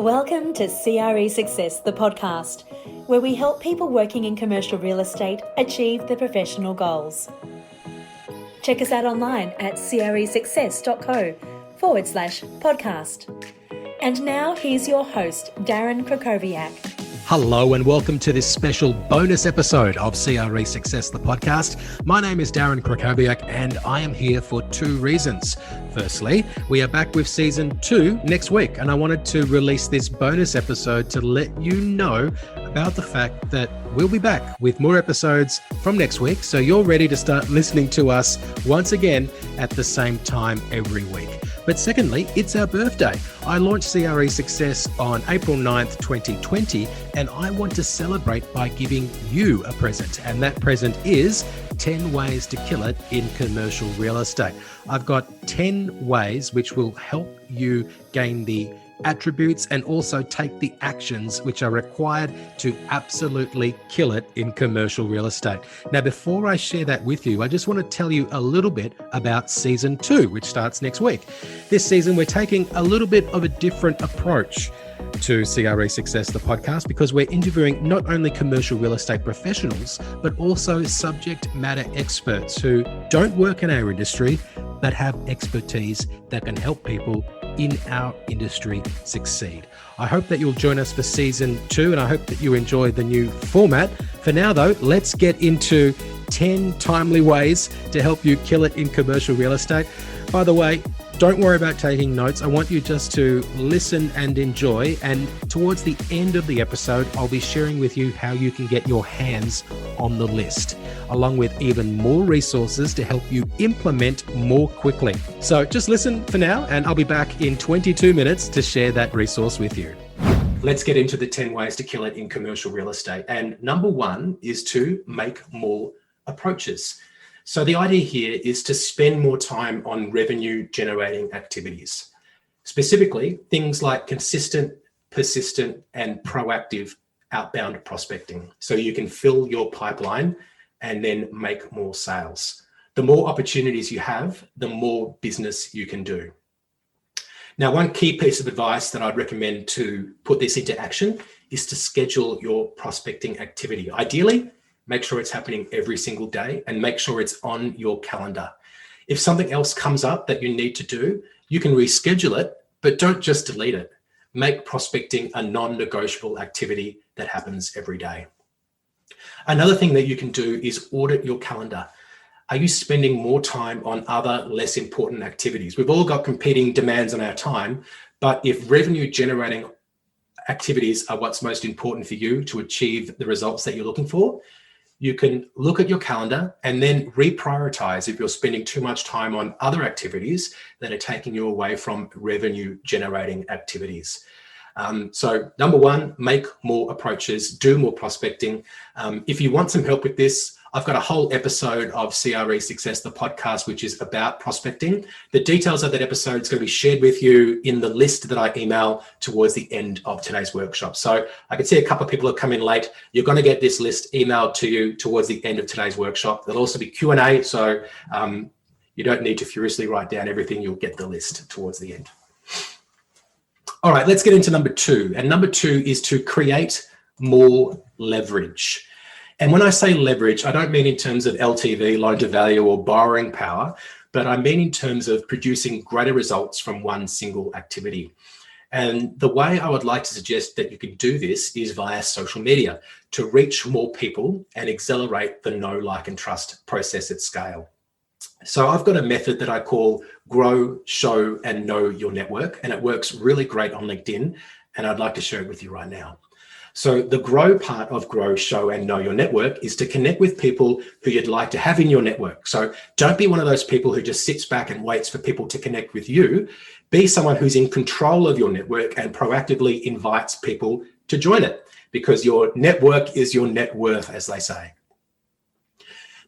Welcome to CRE Success, the podcast, where we help people working in commercial real estate achieve their professional goals. Check us out online at cresuccess.co/podcast. And now here's your host, Darren Krakowiak. Hello and welcome to this special bonus episode of CRE Success, the podcast. My name is Darren Krakowiak and I am here for two reasons. Firstly, we are back with season 2 next week, and I wanted to release this bonus episode to let you know about the fact that we'll be back with more episodes from next week, so you're ready to start listening to us once again at the same time every week. But secondly, it's our birthday. I launched CRE Success on April 9th, 2020, and I want to celebrate by giving you a present. And that present is 10 ways to kill it in commercial real estate. I've got 10 ways which will help you gain the attributes and also take the actions which are required to absolutely kill it in commercial real estate. Now, before I share that with you, I just want to tell you a little bit about season 2, which starts next week. This season, we're taking a little bit of a different approach to CRE Success, the podcast, because we're interviewing not only commercial real estate professionals, but also subject matter experts who don't work in our industry, but have expertise that can help people in our industry succeed. I hope that you'll join us for season 2, and I hope that you enjoy the new format. For now though, let's get into 10 timely ways to help you kill it in commercial real estate. By the way, don't worry about taking notes. I want you just to listen and enjoy. And towards the end of the episode, I'll be sharing with you how you can get your hands on the list, along with even more resources to help you implement more quickly. So just listen for now, and I'll be back in 22 minutes to share that resource with you. Let's get into the 10 ways to kill it in commercial real estate. And number 1 is to make more approaches. So the idea here is to spend more time on revenue generating activities, specifically things like consistent, persistent, and proactive outbound prospecting. So you can fill your pipeline and then make more sales. The more opportunities you have, the more business you can do. Now, one key piece of advice that I'd recommend to put this into action is to schedule your prospecting activity. Ideally, make sure it's happening every single day and make sure it's on your calendar. If something else comes up that you need to do, you can reschedule it, but don't just delete it. Make prospecting a non-negotiable activity that happens every day. Another thing that you can do is audit your calendar. Are you spending more time on other less important activities? We've all got competing demands on our time, but if revenue generating activities are what's most important for you to achieve the results that you're looking for, you can look at your calendar and then reprioritize if you're spending too much time on other activities that are taking you away from revenue generating activities. So number 1, make more approaches, do more prospecting. If you want some help with this, I've got a whole episode of CRE Success, the podcast, which is about prospecting. The details of that episode is going to be shared with you in the list that I email towards the end of today's workshop. So I can see a couple of people have come in late. You're going to get this list emailed to you towards the end of today's workshop. There'll also be Q&A, so you don't need to furiously write down everything. You'll get the list towards the end. All right, let's get into number 2. And number 2 is to create more leverage. And when I say leverage, I don't mean in terms of LTV, loan to value, or borrowing power, but I mean in terms of producing greater results from one single activity. And the way I would like to suggest that you can do this is via social media to reach more people and accelerate the know, like, and trust process at scale. So I've got a method that I call grow, show, and know your network, and it works really great on LinkedIn, and I'd like to share it with you right now. So the grow part of grow, show, and know your network is to connect with people who you'd like to have in your network. So don't be one of those people who just sits back and waits for people to connect with you. Be someone who's in control of your network and proactively invites people to join it, because your network is your net worth, as they say.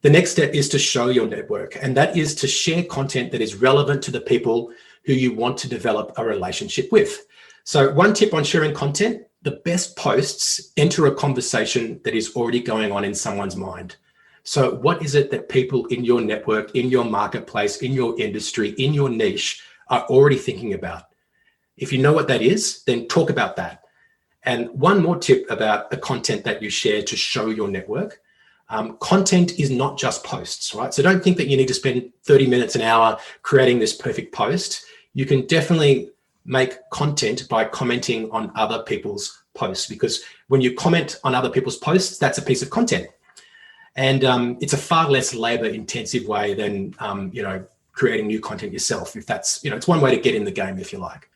The next step is to show your network, and that is to share content that is relevant to the people who you want to develop a relationship with. So one tip on sharing content: the best posts enter a conversation that is already going on in someone's mind. So what is it that people in your network, in your marketplace, in your industry, in your niche are already thinking about? If you know what that is, then talk about that. And one more tip about the content that you share to show your network. Content is not just posts, right? So don't think that you need to spend 30 minutes, an hour creating this perfect post. You can definitely make content by commenting on other people's posts, because when you comment on other people's posts, that's a piece of content. And it's a far less labor intensive way than, creating new content yourself. If that's, it's one way to get in the game, if you like.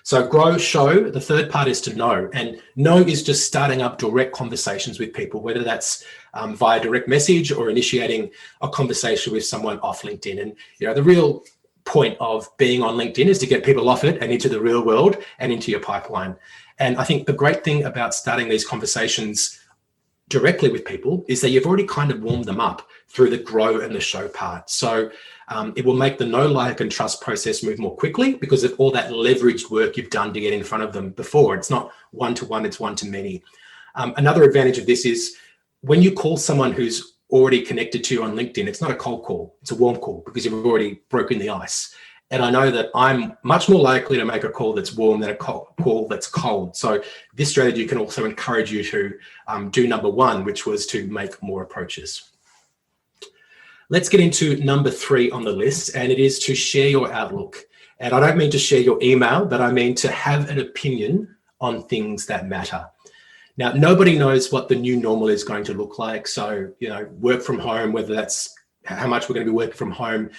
So grow, show. The third part is to know. And know is just starting up direct conversations with people, whether that's via direct message or initiating a conversation with someone off LinkedIn. And, the real point of being on LinkedIn is to get people off it and into the real world and into your pipeline. And I think the great thing about starting these conversations directly with people is that you've already kind of warmed them up through the grow and the show part. So it will make the know, like, and trust process move more quickly because of all that leveraged work you've done to get in front of them before. It's not one-to-one, it's one-to-many. Another advantage of this is when you call someone who's already connected to you on LinkedIn, it's not a cold call, it's a warm call because you've already broken the ice. And I know that I'm much more likely to make a call that's warm than a call that's cold. So this strategy can also encourage you to do number one, which was to make more approaches. Let's get into number 3 on the list, and it is to share your outlook. And I don't mean to share your email, but I mean to have an opinion on things that matter. Now, nobody knows what the new normal is going to look like. So, work from home, whether that's how much we're going to be working from home,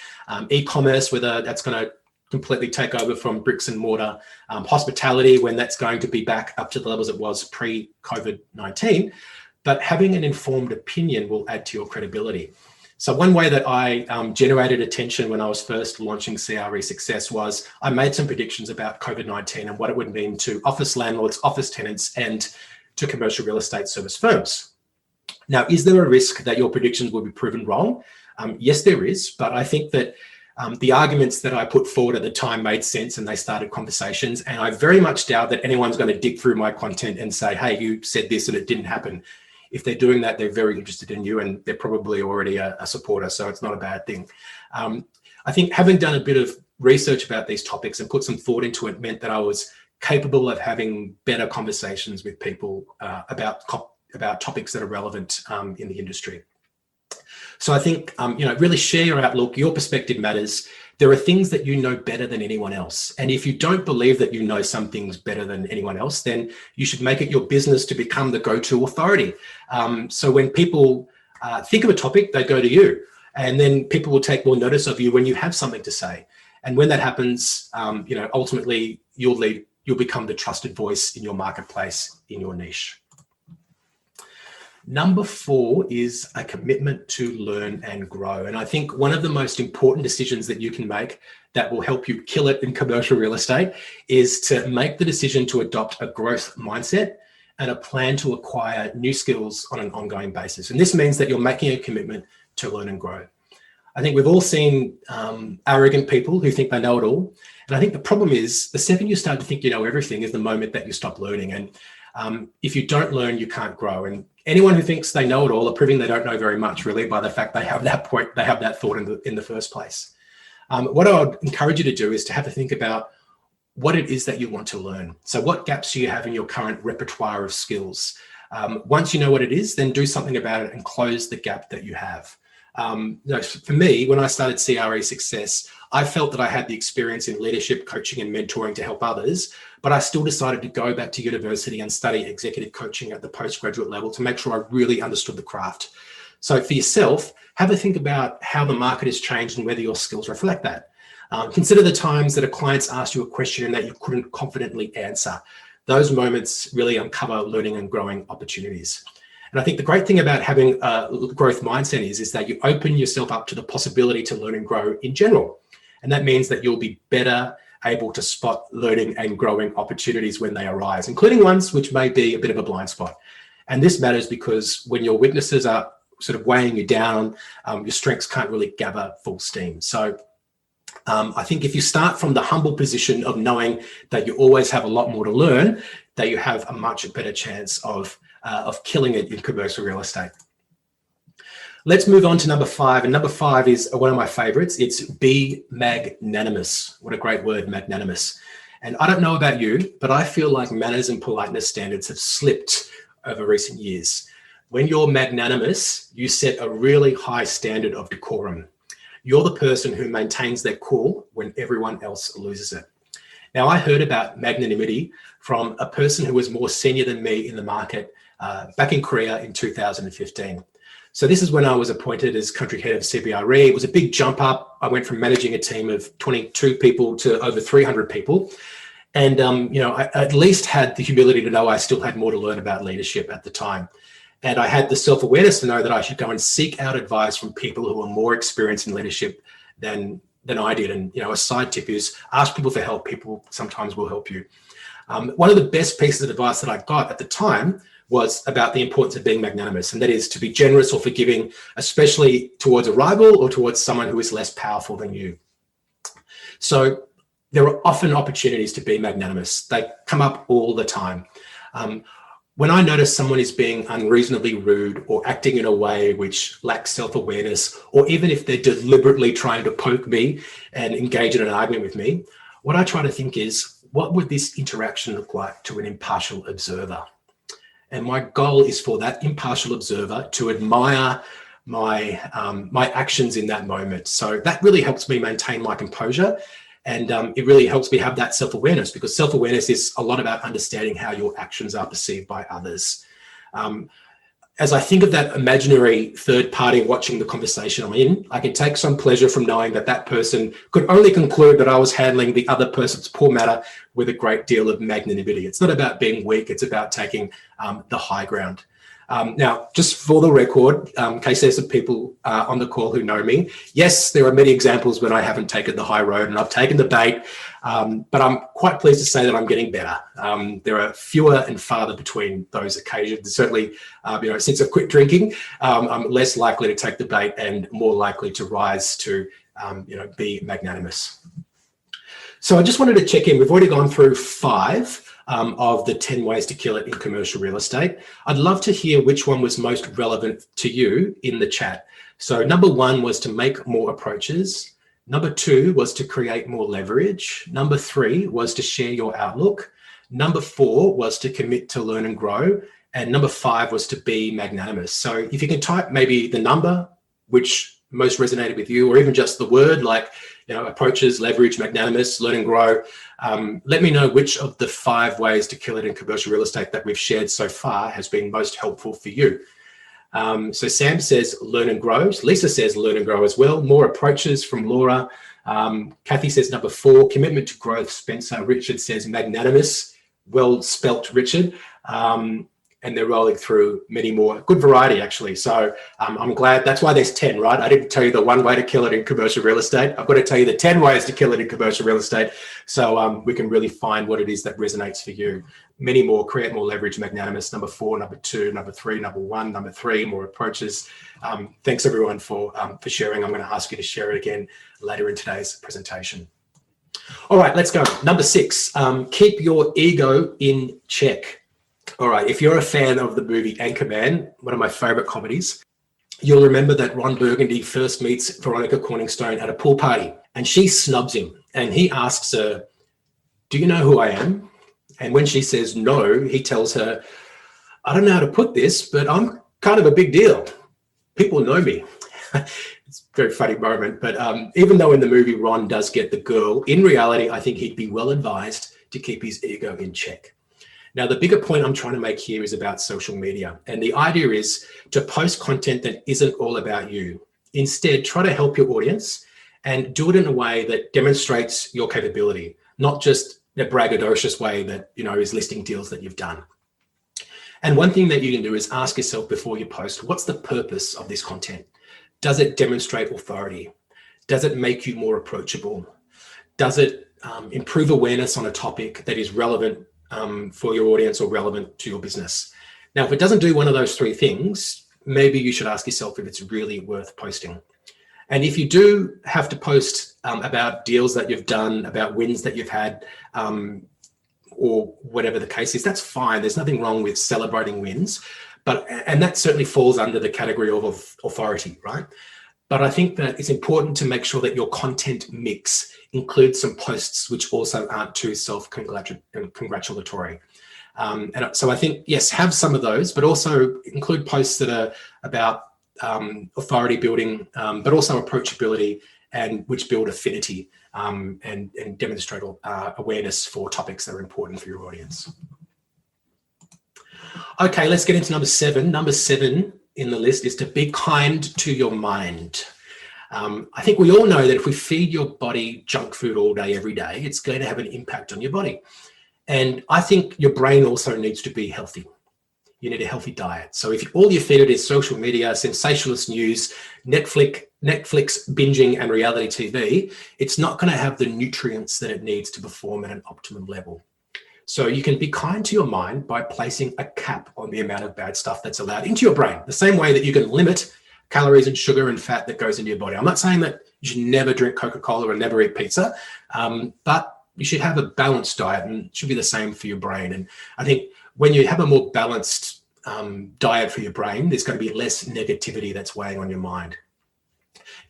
e-commerce, whether that's going to completely take over from bricks and mortar, hospitality, when that's going to be back up to the levels it was pre-COVID-19. But having an informed opinion will add to your credibility. So one way that I generated attention when I was first launching CRE Success was I made some predictions about COVID-19 and what it would mean to office landlords, office tenants, and to commercial real estate service firms. Now, is there a risk that your predictions will be proven wrong? Yes, there is, but I think that the arguments that I put forward at the time made sense and they started conversations. And I very much doubt that anyone's going to dig through my content and say, hey, you said this and it didn't happen. If they're doing that, they're very interested in you and they're probably already a supporter, so it's not a bad thing. I think having done a bit of research about these topics and put some thought into it meant that I was capable of having better conversations with people about topics that are relevant in the industry. So I think, really share your outlook. Your perspective matters. There are things that you know better than anyone else. And if you don't believe that you know some things better than anyone else, then you should make it your business to become the go-to authority. So when people think of a topic, they go to you. And then people will take more notice of you when you have something to say. And when that happens, ultimately you'll become the trusted voice in your marketplace, in your niche. Number 4 is a commitment to learn and grow. And I think one of the most important decisions that you can make that will help you kill it in commercial real estate is to make the decision to adopt a growth mindset and a plan to acquire new skills on an ongoing basis. And this means that you're making a commitment to learn and grow. I think we've all seen arrogant people who think they know it all. And I think the problem is the second you start to think you know everything is the moment that you stop learning. And if you don't learn, you can't grow. And anyone who thinks they know it all are proving they don't know very much, really, by the fact they have that thought in the first place. What I would encourage you to do is to have a think about what it is that you want to learn. So what gaps do you have in your current repertoire of skills? Once you know what it is, then do something about it and close the gap that you have. For me, when I started CRE Success, I felt that I had the experience in leadership, coaching, and mentoring to help others, but I still decided to go back to university and study executive coaching at the postgraduate level to make sure I really understood the craft. So for yourself, have a think about how the market has changed and whether your skills reflect that. Consider the times that a client's asked you a question and that you couldn't confidently answer. Those moments really uncover learning and growing opportunities. And I think the great thing about having a growth mindset is that you open yourself up to the possibility to learn and grow in general. And that means that you'll be better able to spot learning and growing opportunities when they arise, including ones which may be a bit of a blind spot. And this matters because when your weaknesses are sort of weighing you down, your strengths can't really gather full steam. So I think if you start from the humble position of knowing that you always have a lot more to learn, that you have a much better chance of killing it in commercial real estate. Let's move on to number 5. And number 5 is one of my favorites. It's be magnanimous. What a great word, magnanimous. And I don't know about you, but I feel like manners and politeness standards have slipped over recent years. When you're magnanimous, you set a really high standard of decorum. You're the person who maintains their cool when everyone else loses it. Now, I heard about magnanimity from a person who was more senior than me in the market back in Korea in 2015. So this is when I was appointed as country head of CBRE. It was a big jump up. I went from managing a team of 22 people to over 300 people. And, I at least had the humility to know I still had more to learn about leadership at the time. And I had the self-awareness to know that I should go and seek out advice from people who are more experienced in leadership than I did. And, a side tip is ask people for help. People sometimes will help you. One of the best pieces of advice that I got at the time was about the importance of being magnanimous, and that is to be generous or forgiving, especially towards a rival or towards someone who is less powerful than you. So there are often opportunities to be magnanimous. They come up all the time. When I notice someone is being unreasonably rude or acting in a way which lacks self-awareness, or even if they're deliberately trying to poke me and engage in an argument with me, what I try to think is, what would this interaction look like to an impartial observer? And my goal is for that impartial observer to admire my actions in that moment. So that really helps me maintain my composure. And it really helps me have that self-awareness, because self-awareness is a lot about understanding how your actions are perceived by others. As I think of that imaginary third party watching the conversation I'm in, I can take some pleasure from knowing that that person could only conclude that I was handling the other person's poor matter with a great deal of magnanimity. It's not about being weak, it's about taking the high ground. Now, just for the record, in case there's some people on the call who know me, yes, there are many examples when I haven't taken the high road and I've taken the bait, but I'm quite pleased to say that I'm getting better. There are fewer and farther between those occasions. Certainly, since I've quit drinking, I'm less likely to take the bait and more likely to rise to, be magnanimous. So I just wanted to check in. We've already gone through 5 of the 10 ways to kill it in commercial real estate. I'd love to hear which one was most relevant to you in the chat. So number 1 was to make more approaches. Number 2 was to create more leverage. Number 3 was to share your outlook. Number 4 was to commit to learn and grow. And number 5 was to be magnanimous. So if you can type maybe the number which most resonated with you, or even just the word like, approaches, leverage, magnanimous, learn and grow. Let me know which of the 5 ways to kill it in commercial real estate that we've shared so far has been most helpful for you. So Sam says learn and grow. Lisa says learn and grow as well. More approaches from Laura. Kathy says number 4, commitment to growth. Spencer. Richard says magnanimous. Well spelt, Richard. And they're rolling through many more. Good variety, actually. So I'm glad. That's why there's 10, right? I didn't tell you the 1 way to kill it in commercial real estate. I've got to tell you the 10 ways to kill it in commercial real estate. So we can really find what it is that resonates for you. Many more. Create more leverage, magnanimous. Number 4, number 2, number 3, number 1, number 3, more approaches. Thanks, everyone, for sharing. I'm going to ask you to share it again later in today's presentation. All right, let's go. Number 6, keep your ego in check. All right, if you're a fan of the movie Anchorman, one of my favorite comedies, you'll remember that Ron Burgundy first meets Veronica Corningstone at a pool party, and she snubs him, and he asks her, "Do you know who I am?" And when she says no, he tells her, "I don't know how to put this, but I'm kind of a big deal. People know me." It's a very funny moment, but even though in the movie Ron does get the girl, in reality, I think he'd be well advised to keep his ego in check. Now, the bigger point I'm trying to make here is about social media. And the idea is to post content that isn't all about you. Instead, try to help your audience and do it in a way that demonstrates your capability, not just a braggadocious way that, is listing deals that you've done. And one thing that you can do is ask yourself before you post, what's the purpose of this content? Does it demonstrate authority? Does it make you more approachable? Does it improve awareness on a topic that is relevant for your audience or relevant to your business? Now, if it doesn't do one of those 3 things, maybe you should ask yourself if it's really worth posting. And if you do have to post about deals that you've done, about wins that you've had, or whatever the case is, that's fine. There's nothing wrong with celebrating wins, and that certainly falls under the category of authority, right? But I think that it's important to make sure that your content mix includes some posts which also aren't too self-congratulatory. And so I think, yes, have some of those, but also include posts that are about authority building, but also approachability, and which build affinity and demonstrate awareness for topics that are important for your audience. Okay, let's get into number 7. Number 7 in the list is to be kind to your mind. I think we all know that if we feed your body junk food all day, every day, it's going to have an impact on your body. And I think your brain also needs to be healthy. You need a healthy diet. So if all you feed it is social media, sensationalist news, Netflix binging and reality TV, it's not going to have the nutrients that it needs to perform at an optimum level. So you can be kind to your mind by placing a cap on the amount of bad stuff that's allowed into your brain, the same way that you can limit calories and sugar and fat that goes into your body. I'm not saying that you should never drink Coca-Cola or never eat pizza, but you should have a balanced diet, and it should be the same for your brain. And I think when you have a more balanced diet for your brain, there's going to be less negativity that's weighing on your mind.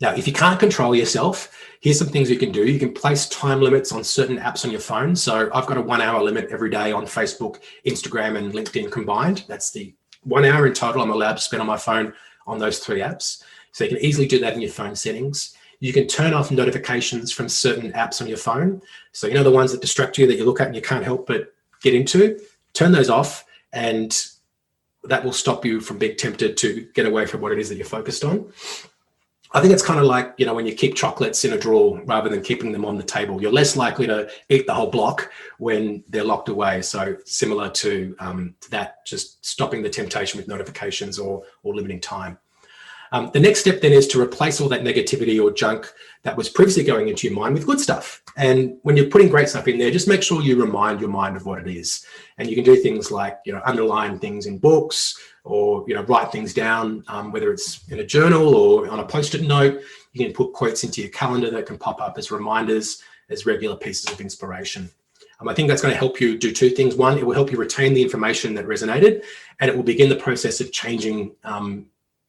Now, if you can't control yourself, here's some things you can do. You can place time limits on certain apps on your phone. So I've got a 1 hour limit every day on Facebook, Instagram, and LinkedIn combined. That's the 1 hour in total I'm allowed to spend on my phone on those 3 apps. So you can easily do that in your phone settings. You can turn off notifications from certain apps on your phone. So you know the ones that distract you, that you look at and you can't help but get into, turn those off, and that will stop you from being tempted to get away from what it is that you're focused on. I think it's kind of like, you know, when you keep chocolates in a drawer rather than keeping them on the table, you're less likely to eat the whole block when they're locked away. So similar to that, just stopping the temptation with notifications or limiting time. The next step then is to replace all that negativity or junk that was previously going into your mind with good stuff. And when you're putting great stuff in there, just make sure you remind your mind of what it is. And you can do things like, you know, underline things in books, or, you know, write things down, whether it's in a journal or on a Post-it note. You can put quotes into your calendar that can pop up as reminders, as regular pieces of inspiration. I think that's going to help you do 2 things. One, it will help you retain the information that resonated, and it will begin the process of changing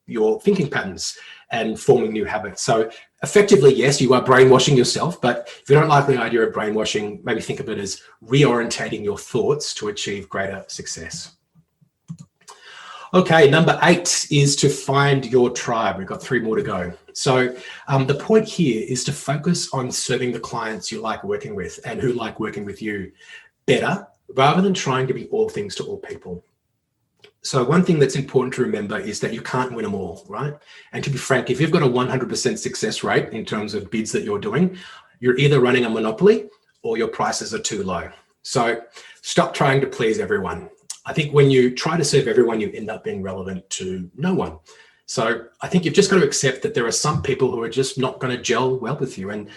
your thinking patterns and forming new habits. So effectively, yes, you are brainwashing yourself, but if you don't like the idea of brainwashing, maybe think of it as reorientating your thoughts to achieve greater success. Okay, number 8 is to find your tribe. We've got 3 more to go. So the point here is to focus on serving the clients you like working with and who like working with you better, rather than trying to be all things to all people. So one thing that's important to remember is that you can't win them all, right? And to be frank, if you've got a 100% success rate in terms of bids that you're doing, you're either running a monopoly or your prices are too low. So stop trying to please everyone. I think when you try to serve everyone, you end up being relevant to no one. So I think you've just got to accept that there are some people who are just not going to gel well with you. And,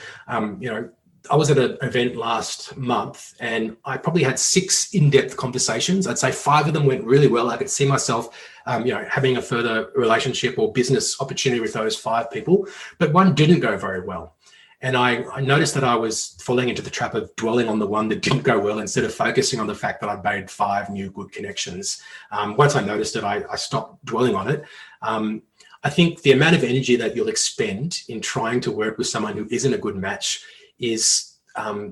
you know, I was at an event last month and I probably had 6 in-depth conversations. I'd say 5 of them went really well. I could see myself, you know, having a further relationship or business opportunity with those 5 people, but one didn't go very well. And I noticed that I was falling into the trap of dwelling on the one that didn't go well instead of focusing on the fact that I'd made 5 new good connections. Once I noticed it, I stopped dwelling on it. I think the amount of energy that you'll expend in trying to work with someone who isn't a good match is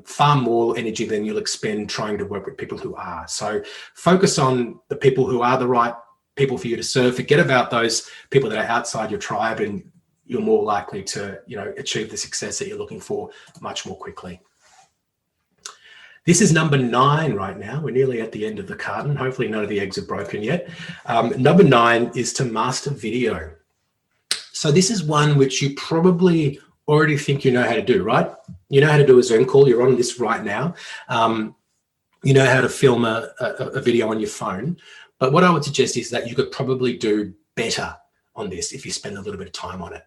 far more energy than you'll expend trying to work with people who are. So focus on the people who are the right people for you to serve. Forget about those people that are outside your tribe, and you're more likely to, you know, achieve the success that you're looking for much more quickly. This is number 9 right now. We're nearly at the end of the carton. Hopefully none of the eggs are broken yet. Number 9 is to master video. So this is one which you probably already think you know how to do, right? You know how to do a Zoom call. You're on this right now. You know how to film a video on your phone. But what I would suggest is that you could probably do better on this if you spend a little bit of time on it.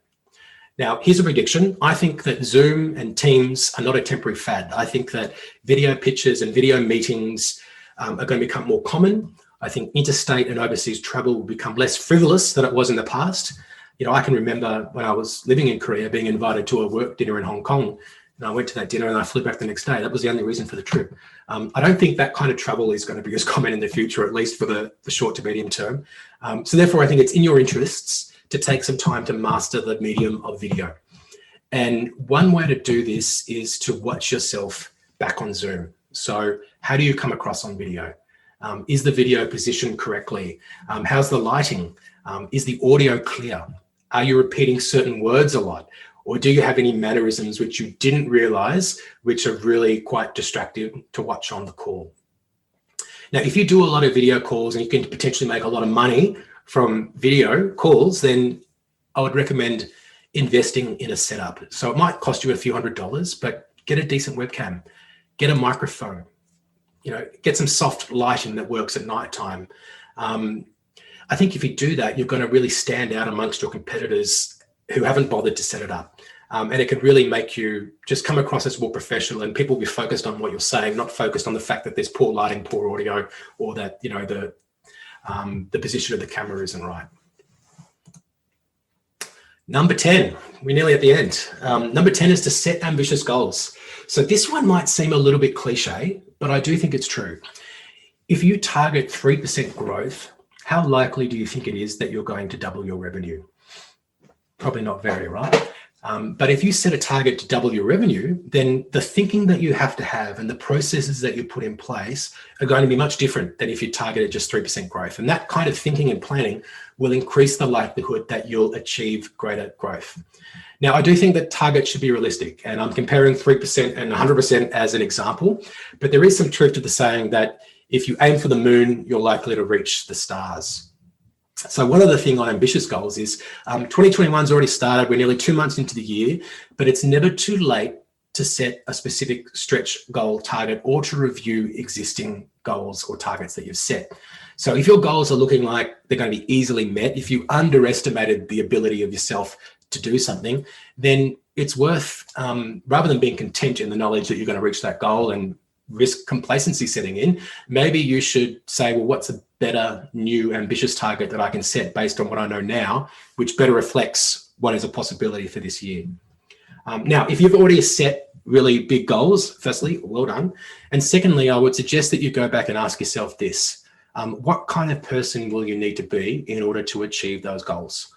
Now, here's a prediction. I think that Zoom and Teams are not a temporary fad. I think that video pitches and video meetings are going to become more common. I think interstate and overseas travel will become less frivolous than it was in the past. You know, I can remember when I was living in Korea being invited to a work dinner in Hong Kong, and I went to that dinner and I flew back the next day. That was the only reason for the trip. I don't think that kind of travel is going to be as common in the future, at least for the short to medium term. So therefore, I think it's in your interests to take some time to master the medium of video. And one way to do this is to watch yourself back on Zoom. So how do you come across on video? Is the video positioned correctly? How's the lighting? Is the audio clear? Are you repeating certain words a lot? Or do you have any mannerisms which you didn't realize, which are really quite distracting to watch on the call? Now, if you do a lot of video calls and you can potentially make a lot of money from video calls, then I would recommend investing in a setup. So it might cost you a few $100s, but get a decent webcam, get a microphone, get some soft lighting that works at nighttime. I think if you do that, you're going to really stand out amongst your competitors who haven't bothered to set it up. And it can really make you just come across as more professional, and people will be focused on what you're saying, not focused on the fact that there's poor lighting, poor audio, or that, the position of the camera isn't right. Number 10, we're nearly at the end. Number 10 is to set ambitious goals. So this one might seem a little bit cliche, but I do think it's true. If you target 3% growth, how likely do you think it is that you're going to double your revenue? Probably not very, right? But if you set a target to double your revenue, then the thinking that you have to have and the processes that you put in place are going to be much different than if you targeted just 3% growth. And that kind of thinking and planning will increase the likelihood that you'll achieve greater growth. Now, I do think that targets should be realistic, and I'm comparing 3% and 100% as an example, but there is some truth to the saying that if you aim for the moon, you're likely to reach the stars. So one other thing on ambitious goals is 2021's already started. We're nearly 2 months into the year, but it's never too late to set a specific stretch goal target or to review existing goals or targets that you've set. So if your goals are looking like they're going to be easily met, if you underestimated the ability of yourself to do something, then it's worth, rather than being content in the knowledge that you're going to reach that goal and risk complacency setting in, maybe you should say, well, what's a better new ambitious target that I can set based on what I know now, which better reflects what is a possibility for this year. Now, if you've already set really big goals, firstly, well done. And secondly, I would suggest that you go back and ask yourself this: what kind of person will you need to be in order to achieve those goals?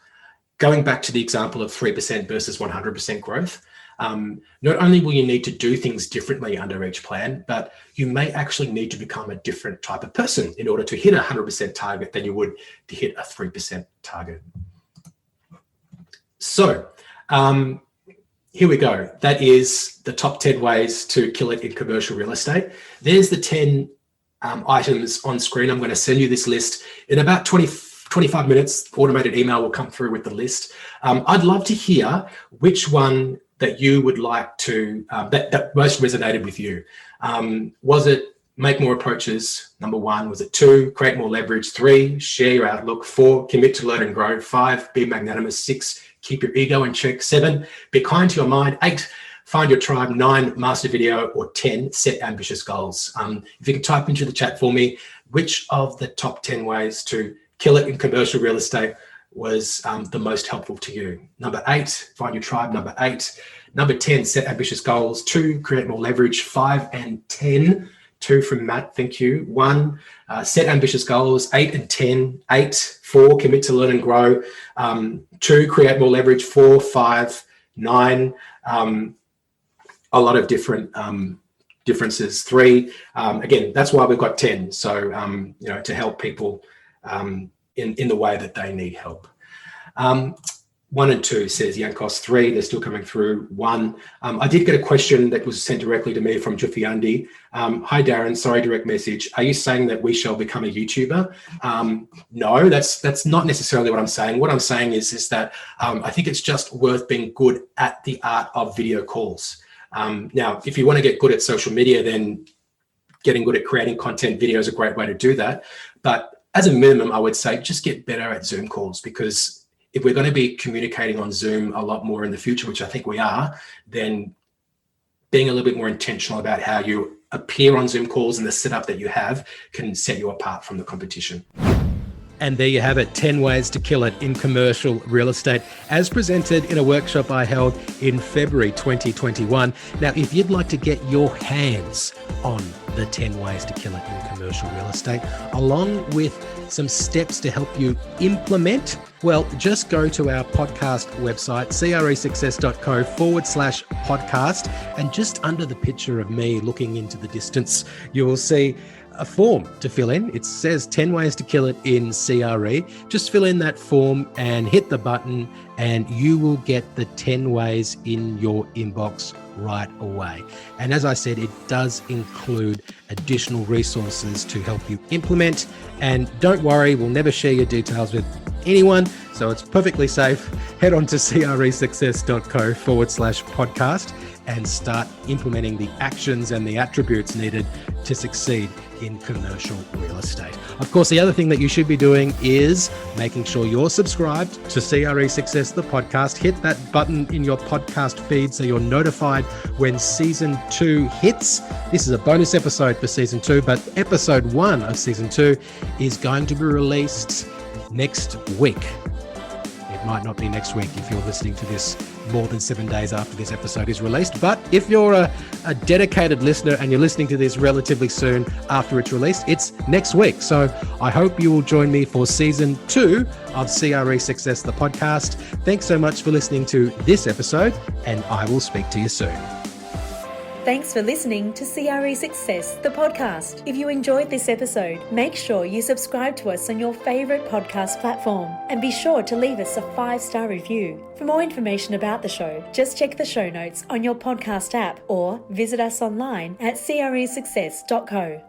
Going back to the example of 3% versus 100% growth, not only will you need to do things differently under each plan, but you may actually need to become a different type of person in order to hit a 100% target than you would to hit a 3% target. So here we go. That is the top 10 ways to kill it in commercial real estate. There's the 10 items on screen. I'm going to send you this list in about 25 minutes. Automated email will come through with the list. I'd love to hear which one that you would like to, that most resonated with you. Was it make more approaches? Number 1. Was it 2, create more leverage? 3, share your outlook? 4, commit to learn and grow? 5, be magnanimous? 6, keep your ego in check? 7, be kind to your mind? 8, find your tribe? 9, master video? Or 10, set ambitious goals? If you can type into the chat for me, which of the top 10 ways to kill it in commercial real estate was the most helpful to you? Number 8, find your tribe. Number 8. Number 10, set ambitious goals. 2, create more leverage. 5 and 10. 2 from Matt, thank you. 1, set ambitious goals. 8 and 10. 8, 4, commit to learn and grow. 2, create more leverage. 4, 5, 9. A lot of different differences. 3, again, that's why we've got 10. So, to help people in the way that they need help. 1 and 2 says Yankos. 3, they're still coming through. 1, I did get a question that was sent directly to me from Jufiandi. Hi Darren, sorry, direct message. Are you saying that we shall become a YouTuber? No, that's not necessarily what I'm saying. What I'm saying is that I think it's just worth being good at the art of video calls. Now, if you want to get good at social media, then getting good at creating content, video is a great way to do that. But as a minimum, I would say just get better at Zoom calls, because if we're going to be communicating on Zoom a lot more in the future, which I think we are, then being a little bit more intentional about how you appear on Zoom calls and the setup that you have can set you apart from the competition. And there you have it, 10 ways to kill it in commercial real estate, as presented in a workshop I held in February 2021. Now, if you'd like to get your hands on the 10 ways to kill it in commercial real estate, along with some steps to help you implement, well, just go to our podcast website, cresuccess.co/podcast, and just under the picture of me looking into the distance, you will see a form to fill in. It says 10 ways to kill it in CRE. Just fill in that form and hit the button, and you will get the 10 ways in your inbox right away. And as I said, it does include additional resources to help you implement. And don't worry, we'll never share your details with anyone, so it's perfectly safe. Head on to cresuccess.co/podcast and start implementing the actions and the attributes needed to succeed in commercial real estate. Of course, the other thing that you should be doing is making sure you're subscribed to CRE Success, the podcast. Hit that button in your podcast feed so you're notified when season 2 hits. This is a bonus episode for season 2, but episode 1 of season 2 is going to be released next week. It might not be next week if you're listening to this more than 7 days after this episode is released. But if you're a dedicated listener and you're listening to this relatively soon after it's released, it's next week. So I hope you will join me for season 2 of CRE Success, the podcast. Thanks so much for listening to this episode, and I will speak to you soon. Thanks for listening to CRE Success, the podcast. If you enjoyed this episode, make sure you subscribe to us on your favourite podcast platform and be sure to leave us a 5-star review. For more information about the show, just check the show notes on your podcast app or visit us online at cresuccess.co.